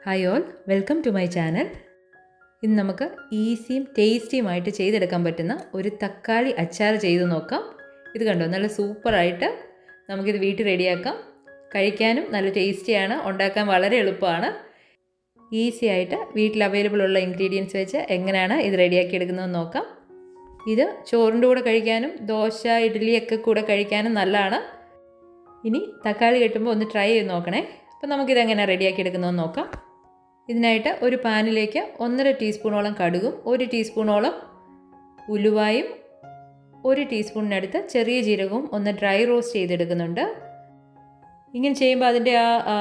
Hi all, welcome to my channel. ഇന്ന് നമുക്ക് ഈസിയും ടേസ്റ്റിയുമായിട്ട് ചെയ്തെടുക്കാൻ പറ്റുന്ന ഒരു തക്കാളി അച്ചാർ ചെയ്ത് നോക്കാം. ഇത് കണ്ടോ, നല്ല സൂപ്പറായിട്ട് നമുക്കിത് വീട്ടിൽ റെഡിയാക്കാം. കഴിക്കാനും നല്ല ടേസ്റ്റിയാണ്, ഉണ്ടാക്കാൻ വളരെ എളുപ്പമാണ്. ഈസി ആയിട്ട് വീട്ടിൽ അവൈലബിൾ ഉള്ള ഇൻഗ്രീഡിയൻസ് വെച്ച് എങ്ങനെയാണ് ഇത് റെഡിയാക്കി എടുക്കുന്നതെന്ന് നോക്കാം. ഇത് ചോറിൻ്റെ കൂടെ കഴിക്കാനും ദോശ ഇഡ്ഡലിയൊക്കെ കൂടെ കഴിക്കാനും നല്ലതാണ്. ഇനി തക്കാളി കിട്ടുമ്പോൾ ഒന്ന് ട്രൈ ചെയ്ത് നോക്കണേ. അപ്പോൾ നമുക്കിതെങ്ങനെ റെഡിയാക്കി എടുക്കുന്നതെന്ന് നോക്കാം. ഇതിനായിട്ട് ഒരു പാനിലേക്ക് 1.5 ടീസ്പൂണോളം കടുകും 1 ടീസ്പൂണോളം ഉലുവായും 1 ടീസ്പൂണിനടുത്ത് ചെറിയ ജീരകവും ഒന്ന് ഡ്രൈ റോസ്റ്റ് ചെയ്തെടുക്കുന്നുണ്ട്. ഇങ്ങനെ ചെയ്യുമ്പോൾ അതിൻ്റെ ആ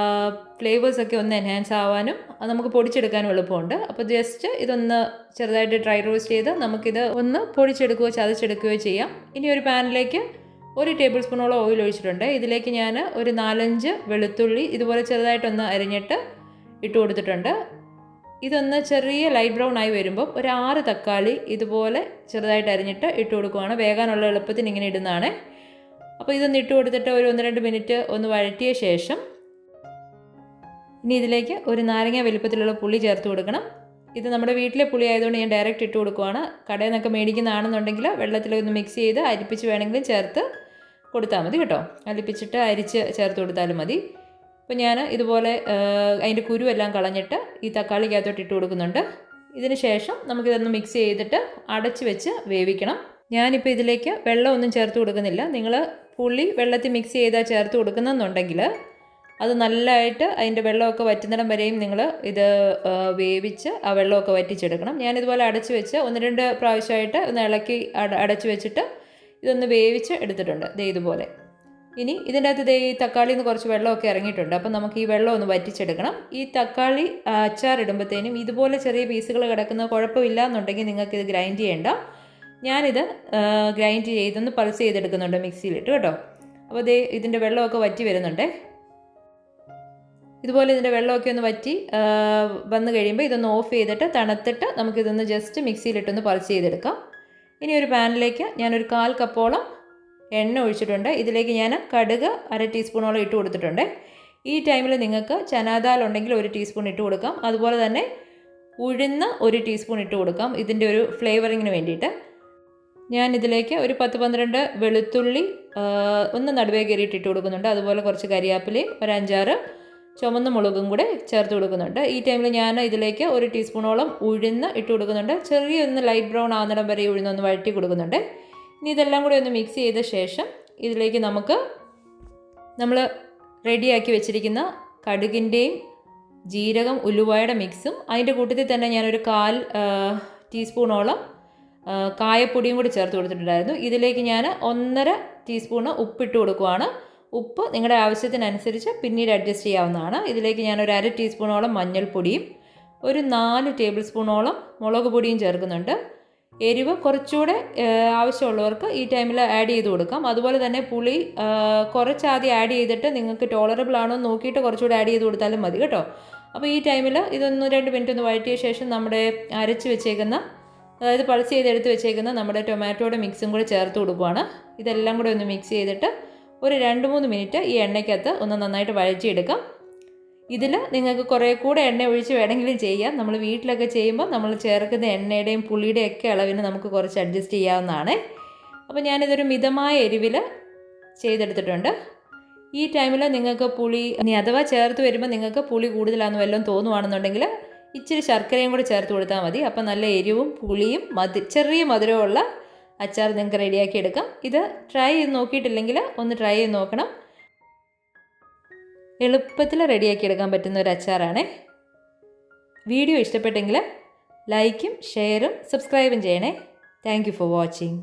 ഫ്ലേവേഴ്സൊക്കെ ഒന്ന് എൻഹാൻസ് ആവാനും അത് നമുക്ക് പൊടിച്ചെടുക്കാനും എളുപ്പമുണ്ട്. അപ്പോൾ ജസ്റ്റ് ഇതൊന്ന് ചെറുതായിട്ട് ഡ്രൈ റോസ്റ്റ് ചെയ്ത് നമുക്കിത് ഒന്ന് പൊടിച്ചെടുക്കുകയോ ചതച്ചെടുക്കുകയോ ചെയ്യാം. ഇനി ഒരു പാനിലേക്ക് 1 ടേബിൾ സ്പൂണോളം ഓയിൽ ഒഴിച്ചിട്ടുണ്ട്. ഇതിലേക്ക് ഞാൻ ഒരു 4-5 വെളുത്തുള്ളി ഇതുപോലെ ചെറുതായിട്ടൊന്ന് അരിഞ്ഞിട്ട് ഇട്ട് കൊടുത്തിട്ടുണ്ട്. ഇതൊന്ന് ചെറിയ ലൈറ്റ് ബ്രൗൺ ആയി വരുമ്പോൾ ഒരു 6 തക്കാളി ഇതുപോലെ ചെറുതായിട്ട് അരിഞ്ഞിട്ട് ഇട്ട് കൊടുക്കുകയാണ്. വേകാനുള്ള എളുപ്പത്തിന് ഇങ്ങനെ ഇടുന്നതാണ്. അപ്പോൾ ഇതൊന്ന് ഇട്ട് കൊടുത്തിട്ട് ഒരു 1-2 മിനിറ്റ് ഒന്ന് വഴറ്റിയ ശേഷം ഇനി ഇതിലേക്ക് ഒരു നാരങ്ങ വലുപ്പത്തിലുള്ള പുളി ചേർത്ത് കൊടുക്കണം. ഇത് നമ്മുടെ വീട്ടിലെ പുളി ആയതുകൊണ്ട് ഞാൻ ഡയറക്റ്റ് ഇട്ട് കൊടുക്കുകയാണ്. കടയിൽ നിന്നൊക്കെ മേടിക്കുന്നതാണെന്നുണ്ടെങ്കിൽ വെള്ളത്തിലൊന്ന് മിക്സ് ചെയ്ത് അരിപ്പിച്ച് വേണമെങ്കിലും ചേർത്ത് കൊടുത്താൽ മതി കേട്ടോ. അരിപ്പിച്ചിട്ട് അരിച്ച് ചേർത്ത് കൊടുത്താലും മതി. അപ്പോൾ ഞാൻ ഇതുപോലെ അതിൻ്റെ കുരുവെല്ലാം കളഞ്ഞിട്ട് ഈ തക്കാളിക്കകത്തോട്ട് ഇട്ട് കൊടുക്കുന്നുണ്ട്. ഇതിന് ശേഷം നമുക്കിതൊന്ന് മിക്സ് ചെയ്തിട്ട് അടച്ച് വെച്ച് വേവിക്കണം. ഞാനിപ്പോൾ ഇതിലേക്ക് വെള്ളമൊന്നും ചേർത്ത് കൊടുക്കുന്നില്ല. നിങ്ങൾ പുളി വെള്ളത്തിൽ മിക്സ് ചെയ്താൽ ചേർത്ത് കൊടുക്കുന്നെന്നുണ്ടെങ്കിൽ അത് നല്ലതായിട്ട് അതിൻ്റെ വെള്ളമൊക്കെ വറ്റുന്നിടം വരെയും നിങ്ങൾ ഇത് വേവിച്ച് ആ വെള്ളമൊക്കെ വറ്റിച്ചെടുക്കണം. ഞാനിതുപോലെ അടച്ച് വെച്ച് 1-2 പ്രാവശ്യമായിട്ട് ഒന്ന് ഇളക്കി അടച്ച് വെച്ചിട്ട് ഇതൊന്ന് വേവിച്ച് എടുത്തിട്ടുണ്ട്. ഇതുപോലെ. ഇനി ഇതിൻ്റെ അകത്ത് ഈ തക്കാളിയിൽ നിന്ന് കുറച്ച് വെള്ളമൊക്കെ ഇറങ്ങിയിട്ടുണ്ട്. അപ്പം നമുക്ക് ഈ വെള്ളം ഒന്ന് വറ്റിച്ചെടുക്കണം. ഈ തക്കാളി അച്ചാർ ഇടുമ്പോഴത്തേനും ഇതുപോലെ ചെറിയ പീസുകൾ കിടക്കുന്ന കുഴപ്പമില്ല എന്നുണ്ടെങ്കിൽ നിങ്ങൾക്കിത് ഗ്രൈൻഡ് ചെയ്യേണ്ട. ഞാനിത് ഗ്രൈൻഡ് ചെയ്തൊന്ന് പൾസ് ചെയ്തെടുക്കുന്നുണ്ട് മിക്സിയിലിട്ട് കേട്ടോ. അപ്പോൾ ഇതിൻ്റെ വെള്ളമൊക്കെ വറ്റി വരുന്നുണ്ട്. ഇതുപോലെ ഇതിൻ്റെ വെള്ളമൊക്കെ ഒന്ന് വറ്റി വന്നു കഴിയുമ്പോൾ ഇതൊന്ന് ഓഫ് ചെയ്തിട്ട് തണുത്തിട്ട് നമുക്കിതൊന്ന് ജസ്റ്റ് മിക്സിയിലിട്ടൊന്ന് പൾസ് ചെയ്തെടുക്കാം. ഇനി ഒരു പാനിലേക്ക് ഞാനൊരു 1/4 കപ്പോളം എണ്ണ ഒഴിച്ചിട്ടുണ്ട്. ഇതിലേക്ക് ഞാൻ കടുക് 1/2 ടീസ്പൂണോളം ഇട്ട് കൊടുത്തിട്ടുണ്ട്. ഈ ടൈമിൽ നിങ്ങൾക്ക് ചനാദാൽ ഉണ്ടെങ്കിൽ 1 ടീസ്പൂൺ ഇട്ട് കൊടുക്കാം. അതുപോലെ തന്നെ ഉഴുന്ന് 1 ടീസ്പൂൺ ഇട്ട് കൊടുക്കാം, ഇതിൻ്റെ ഒരു ഫ്ലേവറിങ്ങിന് വേണ്ടിയിട്ട്. ഞാൻ ഇതിലേക്ക് ഒരു 10-12 വെളുത്തുള്ളി ഒന്ന് നടുവേ കയറിയിട്ട് ഇട്ട് കൊടുക്കുന്നുണ്ട്. അതുപോലെ കുറച്ച് കരിയാപ്പിലയും ഒരു 5-6 ചുമന്ന മുളകും കൂടെ ചേർത്ത് കൊടുക്കുന്നുണ്ട്. ഈ ടൈമിൽ ഞാൻ ഇതിലേക്ക് 1 ടീസ്പൂണോളം ഉഴുന്ന് ഇട്ട് കൊടുക്കുന്നുണ്ട്. ചെറിയൊന്ന് ലൈറ്റ് ബ്രൗൺ ആവുന്നിടം വരെ ഉഴുന്നൊന്ന് വഴറ്റി കൊടുക്കുന്നുണ്ട്. ഇനി ഇതെല്ലാം കൂടി ഒന്ന് മിക്സ് ചെയ്ത ശേഷം ഇതിലേക്ക് നമ്മൾ റെഡിയാക്കി വെച്ചിരിക്കുന്ന കടുകിൻ്റെയും ജീരകം ഉലുവയുടെ മിക്സും അതിൻ്റെ കൂട്ടത്തിൽ തന്നെ ഞാനൊരു 1/4 ടീസ്പൂണോളം കായപ്പൊടിയും കൂടി ചേർത്ത് കൊടുത്തിട്ടുണ്ടായിരുന്നു. ഇതിലേക്ക് ഞാൻ 1.5 ടീസ്പൂണ് ഉപ്പിട്ട് കൊടുക്കുകയാണ്. ഉപ്പ് നിങ്ങളുടെ ആവശ്യത്തിനനുസരിച്ച് പിന്നീട് അഡ്ജസ്റ്റ് ചെയ്യാവുന്നതാണ്. ഇതിലേക്ക് ഞാനൊരു 1/2 ടീസ്പൂണോളം മഞ്ഞൾപ്പൊടിയും ഒരു 4 ടേബിൾ സ്പൂണോളം മുളക് പൊടിയും ചേർക്കുന്നുണ്ട്. എരിവ് കുറച്ചുകൂടെ ആവശ്യമുള്ളവർക്ക് ഈ ടൈമിൽ ആഡ് ചെയ്ത് കൊടുക്കാം. അതുപോലെ തന്നെ പുളി കുറച്ചാദ്യം ആഡ് ചെയ്തിട്ട് നിങ്ങൾക്ക് ടോളറബിൾ ആണോ എന്ന് നോക്കിയിട്ട് കുറച്ചുകൂടെ ആഡ് ചെയ്ത് കൊടുത്താലും മതി കേട്ടോ. അപ്പോൾ ഈ ടൈമിൽ ഇതൊന്ന് 2 മിനിറ്റ് ഒന്ന് വഴറ്റിയ ശേഷം നമ്മുടെ അരച്ച് വെച്ചേക്കുന്ന, അതായത് പൾസ് ചെയ്തെടുത്ത് വെച്ചേക്കുന്ന നമ്മുടെ ടൊമാറ്റോയുടെ മിക്സും കൂടെ ചേർത്ത് കൊടുക്കുകയാണ്. ഇതെല്ലാം കൂടെ ഒന്ന് മിക്സ് ചെയ്തിട്ട് ഒരു 2-3 മിനിറ്റ് ഈ എണ്ണയ്ക്കകത്ത് ഒന്ന് നന്നായിട്ട് വഴറ്റിയെടുക്കാം. ഇതിൽ നിങ്ങൾക്ക് കുറേ കൂടെ എണ്ണ ഒഴിച്ച് വേണമെങ്കിലും ചെയ്യാം. നമ്മൾ വീട്ടിലൊക്കെ ചെയ്യുമ്പോൾ നമ്മൾ ചേർക്കുന്ന എണ്ണയുടെയും പുളിയുടെയും ഒക്കെ അളവിന് നമുക്ക് കുറച്ച് അഡ്ജസ്റ്റ് ചെയ്യാവുന്നതാണ്. അപ്പോൾ ഞാനിതൊരു മിതമായ എരിവിൽ ചെയ്തെടുത്തിട്ടുണ്ട്. ഈ ടൈമിൽ നിങ്ങൾക്ക് പുളി ഇനി അഥവാ ചേർത്ത് വരുമ്പോൾ നിങ്ങൾക്ക് പുളി കൂടുതലാണെന്ന് വല്ലതും തോന്നുവാണെന്നുണ്ടെങ്കിൽ ഇച്ചിരി ശർക്കരയും കൂടി ചേർത്ത് കൊടുത്താൽ മതി. അപ്പോൾ നല്ല എരിവും പുളിയും ചെറിയ മധുരമുള്ള അച്ചാർ നിങ്ങൾക്ക് റെഡിയാക്കി എടുക്കാം. ഇത് ട്രൈ ചെയ്ത് നോക്കിയിട്ടില്ലെങ്കിൽ ഒന്ന് ട്രൈ ചെയ്ത് നോക്കണം. എളുപ്പത്തിൽ റെഡിയാക്കി എടുക്കാൻ പറ്റുന്ന ഒരു അച്ചാറാണ്. വീഡിയോ ഇഷ്ടപ്പെട്ടെങ്കിൽ ലൈക്കും ഷെയറും സബ്സ്ക്രൈബും ചെയ്യണേ. Thank you for watching.